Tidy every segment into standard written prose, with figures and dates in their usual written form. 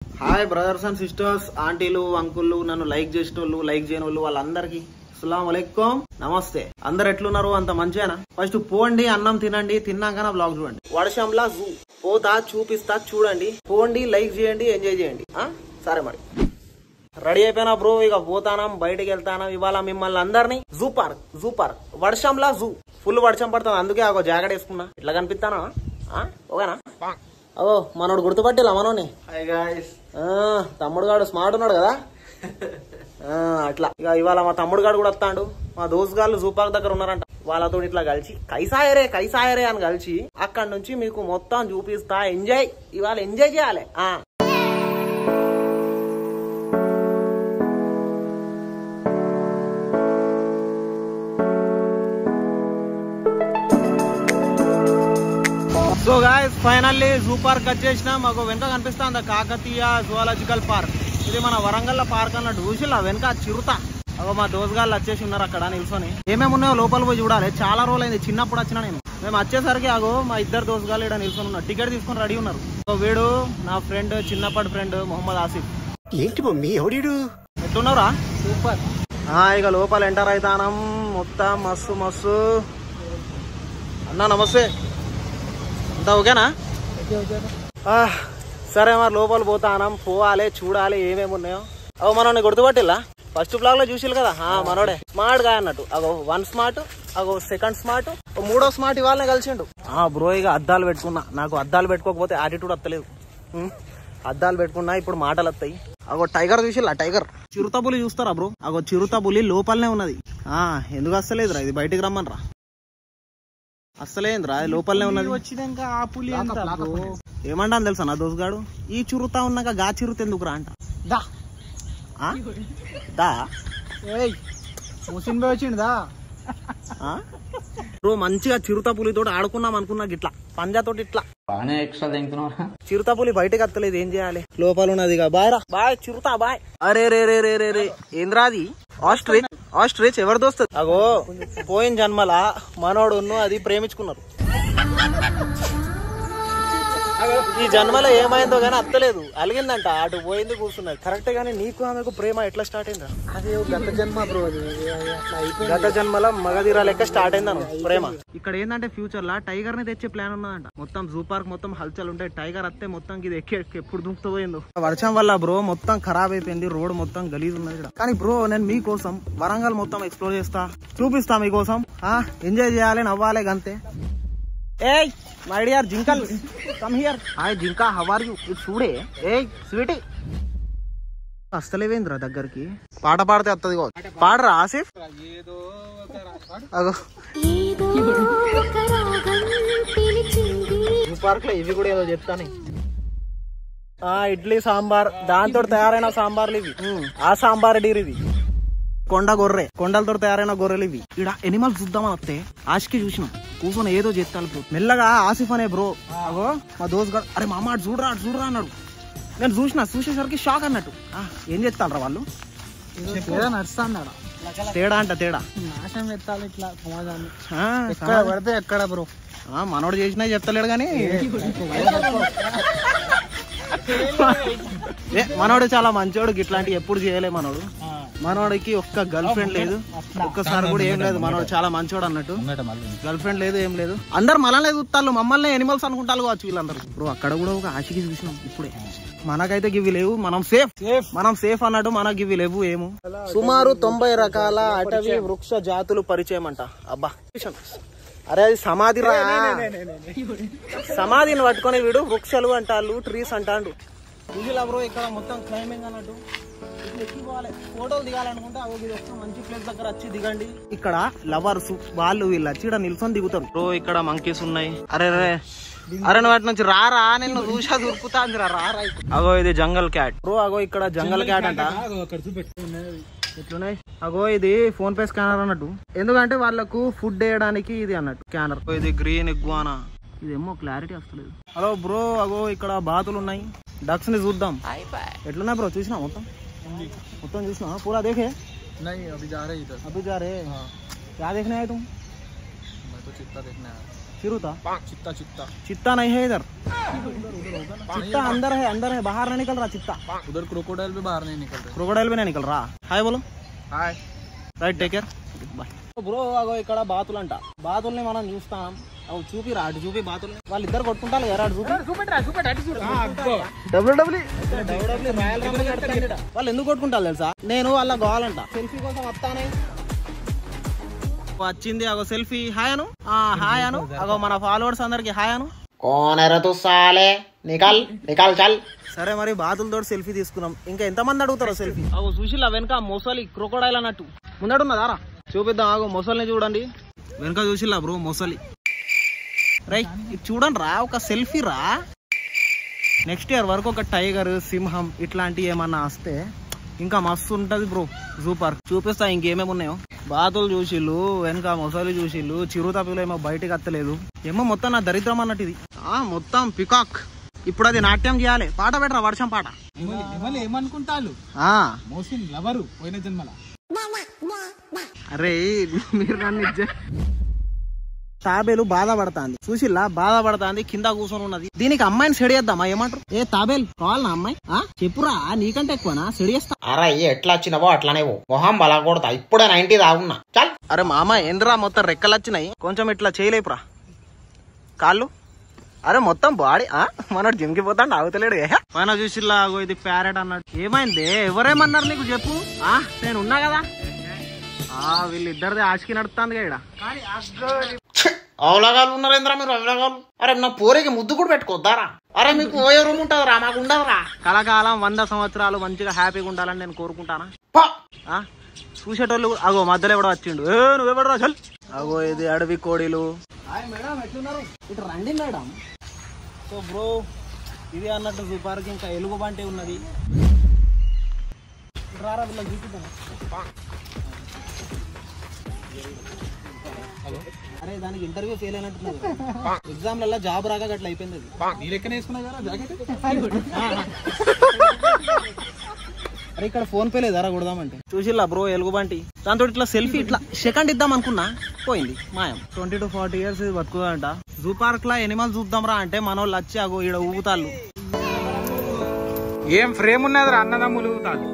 Hi brothers and sisters, ఆంటీలు, అంకుళ్ళు, నన్ను like చేసేటోళ్ళు, like చేయని వాళ్ళు, వాళ్ళందరికీ అస్సలాము అలైకుం, నమస్తే. అందరు ఎట్లున్నారు? అంత మంచిగానా? ఫస్ట్ పోండి, అన్నం తినండి, తిన్నాక నా బ్లాగ్ చూడండి. వర్షంలా జూ పోతా, చూపిస్తా, చూడండి. పోండి, లైక్ చేయండి, ఎంజాయ్ చేయండి. సరే మరి రెడీ అయిపోయినా బ్రో, ఇక పోతానం, బయటకు వెళ్తానం. ఇవాళ మిమ్మల్ని అందరినీ జూ పార్క్ వర్షంలా జూ ఫుల్ వర్షం పడుతుంది, అందుకే ఒక జాకెట్ వేసుకున్నా. ఇట్లా కనిపిస్తానా? ఓకేనా? ఓ మనోడు గుర్తుపట్టిలా మనోని. తమ్ముడు గాడు స్మార్ట్ ఉన్నాడు కదా. అట్లా ఇక ఇవాళ మా తమ్ముడు గాడు కూడా వస్తాడు. మా దోస్త్ గాళ్ళు జూ పార్క్ దగ్గర ఉన్నారంట. వాళ్ళతో ఇట్లా కలిసి కైసాయరే అని కలిసి అక్కడి నుంచి మీకు మొత్తం చూపిస్తా. ఇవాళ ఎంజాయ్ చేయాలి. So guys, finally zoo park వచ్చేసిన. మాకు వెనక కనిపిస్తుంది కాకతీయ జువాలజికల్ పార్క్. ఇది మన వరంగల్ పార్క్ అన్నట్టు. చూసిలా వెనక చిరుత. అగో మా దోస్తగాళ్ళు వచ్చేసి ఉన్నారు అక్కడ నిల్చొని. ఏమేమి ఉన్నాయో లోపల పోయి చూడాలి. చాలా రోజులైంది, చిన్నప్పుడు వచ్చిన నేను. మేము వచ్చేసరికి అగో మా ఇద్దరు దోస్తగాళ్ళు ఇక్కడ నిల్చొని ఉన్నారు. టికెట్ తీసుకొని రెడీ ఉన్నారు. సో వీడు నా ఫ్రెండ్, చిన్నప్పటి ఫ్రెండ్ మొహమ్మద్ ఆసిఫ్. ఏంటి మమ్మీ ఎవడీడు? ఎట్లున్నారా? సూపర్. ఇక లోపల ఎంటర్ అవుతానం. మొత్తం మస్తు అన్నా, నమస్తే. అంతా ఓకేనా? సరే మరి లోపల పోతానం, పోవాలి, చూడాలి ఏమేమి ఉన్నాయో. అగో మనోని గుర్తుపట్టిల్లా? ఫస్ట్ బ్లాగ్ లో చూసిల్లు కదా, మనోడే స్మార్ట్ గా అన్నట్టు. అగో 1 స్మార్ట్, అగో 2nd స్మార్ట్, 3వ స్మార్ట్ ఇవాళనే కలిసిండు. బ్రో ఇక అద్దాలు పెట్టుకున్నా. నాకు అద్దాలు పెట్టుకోకపోతే యాటిట్యూడ్ వస్తలేదు. అద్దాలు పెట్టుకున్నా, ఇప్పుడు మాటలు వస్తాయి. అగో టైగర్ చూసిల్లా? టైగర్ చిరుతపులి చూస్తారా బ్రో? అగో చిరుతపులి లోపలనే ఉన్నది. ఎందుకు వస్తలేదురా? ఇది బయటికి రమ్మనరా. అస్సలేంద్రా, లోపలనే ఉన్నది. వచ్చినాక ఆ పులి ఏమంటాను తెలుసా నా దోస్తగాడు? ఈ చిరుత ఉన్నాక గా చిరుత ఎందుకురా అంట. వచ్చిందా బ్రో? మంచిగా చిరుత పులితో ఆడుకున్నాం అనుకున్నా. గిట్లా పంజాతోటి ఇట్లా చిరుత పులి బయటకు వస్తలేదు. ఏం చేయాలి? లోపల ఉన్నది. బాయ్ రా, బాయ్ చిరుత, బాయ్. అరే రే రే రే రే రే ఏంద్రాది? ఆస్ట్రిచ్ ఎవరిది వస్తుంది? అగో పోయిన జన్మల మనోడును అది ప్రేమించుకున్నారు. ఈ జన్మలో ఏమైందో గానీ అత్తలేదు, అలిగిందంట. అటు పోయింది, కూర్చున్నది. కరెక్ట్ గానీ నీకు ఆమెకు ప్రేమ ఎట్లా స్టార్ట్ అయిందా? అది గత జన్మ బ్రో. గత జన్మల మగధీర లెక్క స్టార్ట్ అయిందను ప్రేమ. ఇక్కడ ఏంటంటే ఫ్యూచర్ లా టైగర్ ని తెచ్చే ప్లాన్ ఉన్నదంట. మొత్తం జూ పార్క్ మొత్తం హల్చల్ ఉంటాయి. టైగర్ వస్తే మొత్తం ఇది ఎప్పుడు దుంకుతూ పోయిందో. వర్షం వల్ల బ్రో మొత్తం ఖరాబ్ అయిపోయింది. రోడ్ మొత్తం గలీజ్ ఉన్నది. కానీ బ్రో నేను మీకోసం వరంగల్ మొత్తం ఎక్స్ప్లోర్ చేస్తా, చూపిస్తా మీకోసం. ఎంజాయ్ చేయాలి, నవ్వాలి, గంతే. ఏయ్ మై డియర్ జింకల్, కమ్ హియర్. హాయ్ జింకా, హౌ ఆర్ యు? ఇట్స్ చూడే. ఏయ్ స్వీటీ, వస్తలేవేంద్రా దగ్గరికి? పాట పాడితే వస్తుంది. పాడరా ఆసిఫ్. అగో పార్క్ లో ఇవి కూడా ఏదో చెప్తాను. ఇడ్లీ సాంబార్, దాంతో తయారైన సాంబార్లు ఇవి. ఆ సాంబార్ డీర్ ఇది. కొండలతో తయారైన గొర్రెలు ఇవి. ఇక్కడ ఎనిమల్స్ చూద్దామని వస్తే ఆశకి చూసిన కూర్చొని ఏదో చెప్తాను బ్రో. మెల్లగా ఆసిఫ్ అనే బ్రో అగో మా దోస్త్ గారు, అరే మామ అటు చూడరా అన్నాడు. నేను చూసేసరికి షాక్ అన్నట్టు. ఏం చెప్తారా వాళ్ళు? తేడా అంట, తేడా నాశనం ఎత్తాలి ఇట్లా సమాజాన్ని. పడితే ఎక్కడ బ్రో? మనోడు చేసినా చెప్తలేడు కానీ మనోడు చాలా మంచోడు. ఇట్లాంటి ఎప్పుడు చేయలే మనోడు. మనోడికి ఒక్క గర్ల్ ఫ్రెండ్ లేదు, ఒక్కసారి కూడా ఏం లేదు. మనోడు చాలా మంచోడు అన్నట్టు. గర్ల్ ఫ్రెండ్ లేదు, ఏం లేదు. అందరు మనల్ని చూస్తారు, మమ్మల్ని ఎనిమల్స్ అనుకుంటారు కావచ్చు వీళ్ళందరూ. బ్రో అక్కడ కూడా ఒక ఆశకి చూసినాం ఇప్పుడే. మనకైతే గివి లేవు, మనం సేఫ్ అన్నట్టు. మనకి ఇవి లేవు ఏమో. సుమారు 90 రకాల అటవీ వృక్ష జాతులు పరిచయం అంట. అబ్బా అరే అది సమాధి రా. సమాధిని పట్టుకొని వీడు వృక్షాలు అంటాడు, ట్రీస్ అంటాడు. చూసిలా బ్రో ఇక్కడ మొత్తం క్లైంబింగ్ అన్నట్టు. ఇట్లా ఎక్కిపోవాలి. ఫోటోలు దిగాలనుకుంటే మంచి ప్లేస్ దగ్గర వచ్చి దిగండి. ఇక్కడ లవర్స్ వాళ్ళు వీళ్ళు వచ్చి ఇక్కడ నిల్చొని దిగుతారు బ్రో. ఇక్కడ మంకీస్ ఉన్నాయి. అరే నువ్వు వాటి నుంచి రారా, నిన్ను చూసా దొరుకుతా అందిరా. రారా. అగో ఇది జంగల్ క్యాట్ బ్రో. అగో ఇక్కడ జంగల్ క్యాట్ అంట. ఎట్లున్నాయి? అగో ఇది ఫోన్ పే స్కానర్ అన్నట్టు. ఎందుకంటే వాళ్ళకు ఫుడ్ వేయడానికి ఇది అన్నట్టు స్కానర్. ఇది గ్రీన్ ఇగ్వానా. ఇదేమో క్లారిటీ వస్తలేదు. హలో బ్రో, అగో ఇక్కడ బాతులు ఉన్నాయి. డక్స్ ని చూద్దాం ఎట్లున్నాయి బ్రో. చూసినా మొత్తం చూసినా? పూరా దేఖే? अभी जा रहे क्या देखने आए तुम? मैं तो चित्ता देखने आया. चिरुता चित्ता चित्ता चित्ता नहीं है इधर चित्ता अंदर है बाहर नहीं निकल रहा चित्ता उधर क्रोकोडाइल भी बाहर नहीं निकल रहे क्रोकोडाइल भी नहीं निकल रहा हाय बोलो hi right take care bye bro అగో ఇక్కడ బాతులంట బాతుల్ని మనం చూస్తాం అవి చూపిరా అటు చూపి బాతుల్ని వాళ్ళిద్దరు కొట్టుకుంటారు కదా అటు చూపి వాళ్ళు ఎందుకు కొట్టుకుంటారు తెలుసా నేను వాళ్ళ కావాలంట సెల్ఫీ కోసం వస్తానే వచ్చింది అగో సెల్ఫీ హాయ్ అను హాయ్ అను అగో మన ఫాలోవర్స్ అందరికి హాయ్ అను నికాల్ చల్ సరే మరి బాతులతో సెల్ఫీ తీసుకున్నాం ఇంకా ఎంతమంది అడుగుతారో సెల్ఫీ అగో చూసిలా వెనక మొసలి క్రోకోడైల్ అన్నట్టు ముందడున్నదారా చూపిద్దాం ఆగో మొసలిని చూడండి వెనక చూసిలా బ్రో మొసలి రైట్ ఇది చూడండి రా ఒక సెల్ఫీ రా నెక్స్ట్ ఇయర్ వరకు ఒక టైగర్ సింహం ఇట్లాంటివి ఏమన్నా వస్తే ఇంకా మస్తు ఉంటది బ్రో జూ పార్క్ చూపిస్తా ఇంకేమేమి ఉన్నాయో బాతులు చూసిళ్ళు వెనక మొసలి చూసిళ్ళు చిరుతపులు ఏమో బయటకు వస్తలేదు ఏమో మొత్తం నా దరిద్రం అన్నట్టు ఇది మొత్తం పికాక్ ఇప్పుడు అది నాట్యం చేయాలి పాట పెట్టరా వర్షం పాట ఏమనుకుంటారు మోసిన్ లవరు పోయిన జన్మల అరే మీరు నన్ను తాబేలు బాధపడతాంది చూసిల్లా బాధపడతాంది కింద కూర్చొని ఉన్నది దీనికి అమ్మాయిని సెడి చేద్దామా ఏమంటారు ఏ తాబేలు కావాలనా అమ్మాయి చెప్పురా నీకంటే ఎక్కువనా సెడి చేస్తా అరే ఎట్లా వచ్చినవో అట్లానే మొహం బలా కొడతా ఇప్పుడే 90 తాగున్నా చల్ అరే మామ ఏంద్రా మొత్తం రెక్కలు వచ్చినాయి కొంచెం ఇట్లా చేయలేపురా కాళ్ళు అరే మొత్తం బాడీ మనోడు జిమ్కి పోతాడు ఆగుతలేడు పైన చూసిల్లా ఇది ప్యారెట్ అన్నాడు ఏమైంది ఎవరేమన్నారు నీకు చెప్పు నేను ఉన్నా కదా వీళ్ళిద్దరిది ఆశకి నడుస్తుంది ఇక్కడ అవలగాలు ఉన్నారేంద్రా మీరు అవలగాలు అరే నా పోరికి ముద్దు కూడా పెట్టుకోద్దారా అరే మీకు ఓయో రూమ్ ఉంటుందిరా మాకు ఉండదురా కలకాలం 100 సంవత్సరాలు మంచిగా హ్యాపీగా ఉండాలని నేను కోరుకుంటానా చూసేటోళ్ళు అగో మధ్యలో ఎవడో వచ్చిండు నువ్వెవడరా చల్ అగో ఇది అడవి కోడిలు మేడం ఎట్లున్నారు ఇటు రండి మేడం సో బ్రో ఇది అన్నట్టు జూ పార్క్ ఇంకా ఎలుగుబంటి ఉన్నది రారా వీళ్ళకి చూపిద్దాం అరే దానికి ఇంటర్వ్యూ ఫెయిల్ అయినట్టున్నది ఎగ్జామ్లలో జాబ్ రాక అట్లా అయిపోయింది నీ లెక్కన వేసుకున్నా కదా జాకెట్ అరే ఇక్కడ ఫోన్ పే లేదారా కొడదామంటే చూసిల్లా బ్రో ఎలుగుబంటి దాంతో ఇట్లా సెల్ఫీ ఇట్లా సెకండ్ ఇద్దాం అనుకున్నా పోయింది మాయం 20 to 40 years ఇది బతుకుదంట జూ పార్క్ లా ఎనిమల్ చూద్దాం రా అంటే మనోళ్ళు వచ్చి అగో ఈడ ఊగుతాళ్ళు ఏం ఫ్రేమ్ ఉన్నది రా అన్నదమ్ములు ఊగుతాళ్ళు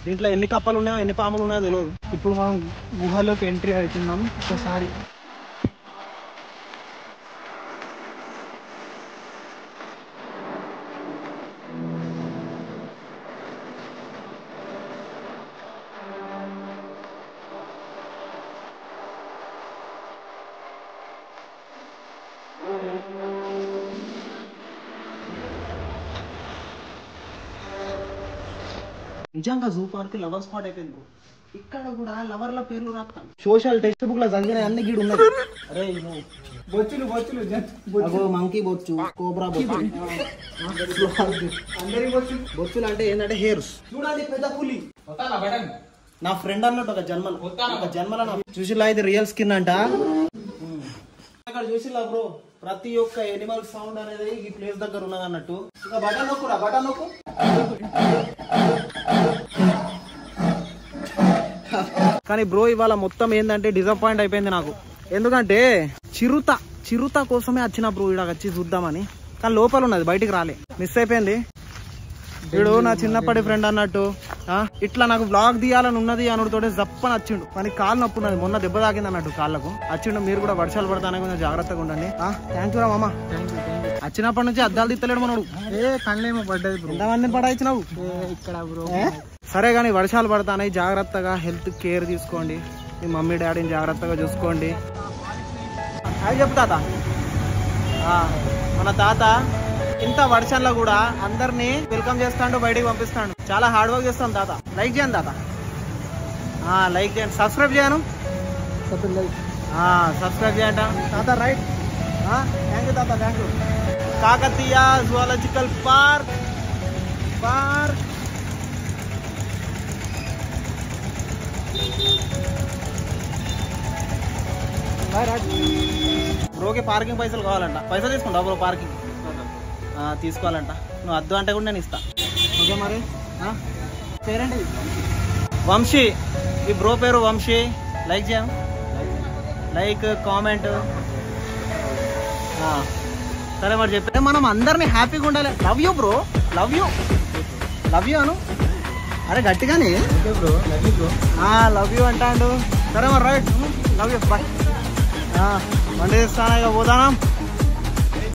దీంట్లో ఎన్ని కప్పలు ఉన్నాయో ఎన్ని పాములు ఉన్నాయో తెలియదు ఇప్పుడు మనం గుహలోకి ఎంట్రీ అవుతున్నాం ఒకసారి నిజంగా జూ పార్క్ లవర్ స్పాట్ అయిపోయింది బ్రో ఇక్కడ కూడా లవర్ల పేర్లు రాస్తాం సోషల్ టెక్స్ట్ బుక్ లో చదివిన అన్ని గీడు ఉన్నాయి అరే బొచ్చులు మంకీ బొచ్చు కోబ్రా బొచ్చు బొచ్చులు అంటే ఏంటంటే హెయిర్స్ చూడాలి పెద్ద పులి నా ఫ్రెండ్ అన్నట్టు ఒక జన్మల చూసిలా ఇది రియల్ స్కిన్ అంట అక్కడ చూసిలా బ్రో ప్రతి ఒక్క ఎనిమల్ సౌండ్ అనేది ఈ ప్లేస్ దగ్గర ఉన్నది అన్నట్టు ఇక బటన్ నొక్కురా బటన్ నొక్కు కానీ బ్రో ఇవాళ మొత్తం ఏంటంటే డిసప్పాయింట్ అయిపోయింది నాకు ఎందుకంటే చిరుత కోసమే వచ్చిన బ్రో ఇక్కడ వచ్చి చూద్దామని కానీ లోపల ఉన్నది బయటికి రాలే మిస్ అయిపోయింది వీడు నా చిన్నప్పటి ఫ్రెండ్ అన్నట్టు ఇట్లా నాకు బ్లాగ్ తీయాలని ఉన్నది అనుడితోటే జప్పని వచ్చిండు కానీ కాలు నొప్పి ఉన్నది మొన్న దెబ్బ తాకింది అన్నట్టు కాళ్ళకు వచ్చిండు మీరు కూడా వర్షాలు పడతానే కొంచెం జాగ్రత్తగా ఉండండి థ్యాంక్ యూ రా మామ వచ్చినప్పటి నుంచి అద్దాలు తీస్తలేడు మనోడు కళ్ళేమో పడ్డది ఎంతమందిని పడాయిచ్చినావు ఇక్కడ బ్రో సరే కానీ వర్షాలు పడతాయి జాగ్రత్తగా హెల్త్ కేర్ తీసుకోండి మీ మమ్మీ డాడీని జాగ్రత్తగా చూసుకోండి అది చెప్పు తాత మన తాత ఇంత వర్షంలో కూడా అందరినీ వెల్కమ్ చేస్తాడు బయటికి పంపిస్తాడు చాలా హార్డ్ వర్క్ చేస్తాను తాత లైక్ చేయండి తాత లైక్ చేయండి సబ్స్క్రైబ్ చేయను సబ్స్క్రైబ్ చేయండి తాత రైట్ థ్యాంక్ యూ తాత thank you Kakatiya zoological park బ్రోకి పార్కింగ్ పైసలు కావాలంట పైసలు తీసుకుంటా బ్రో పార్కింగ్ తీసుకోవాలంట నువ్వు వద్దు అంటే కూడా నేను ఇస్తా ఓకే మరి పేరేంటి? వంశీ. ఈ బ్రో పేరు వంశీ. లైక్ చేయం, లైక్ కామెంట్. సరే మరి చెప్పే మనం అందరినీ హ్యాపీగా ఉండాలి. Love you bro, love you, love you అను. అరే గట్టిగానే బ్రో, బ్రో. లవ్ యూ అంటాడు. సరే మరి రైట్, లవ్ యూ, బాయ్. వండి తీస్తాను, ఇక పోదాం.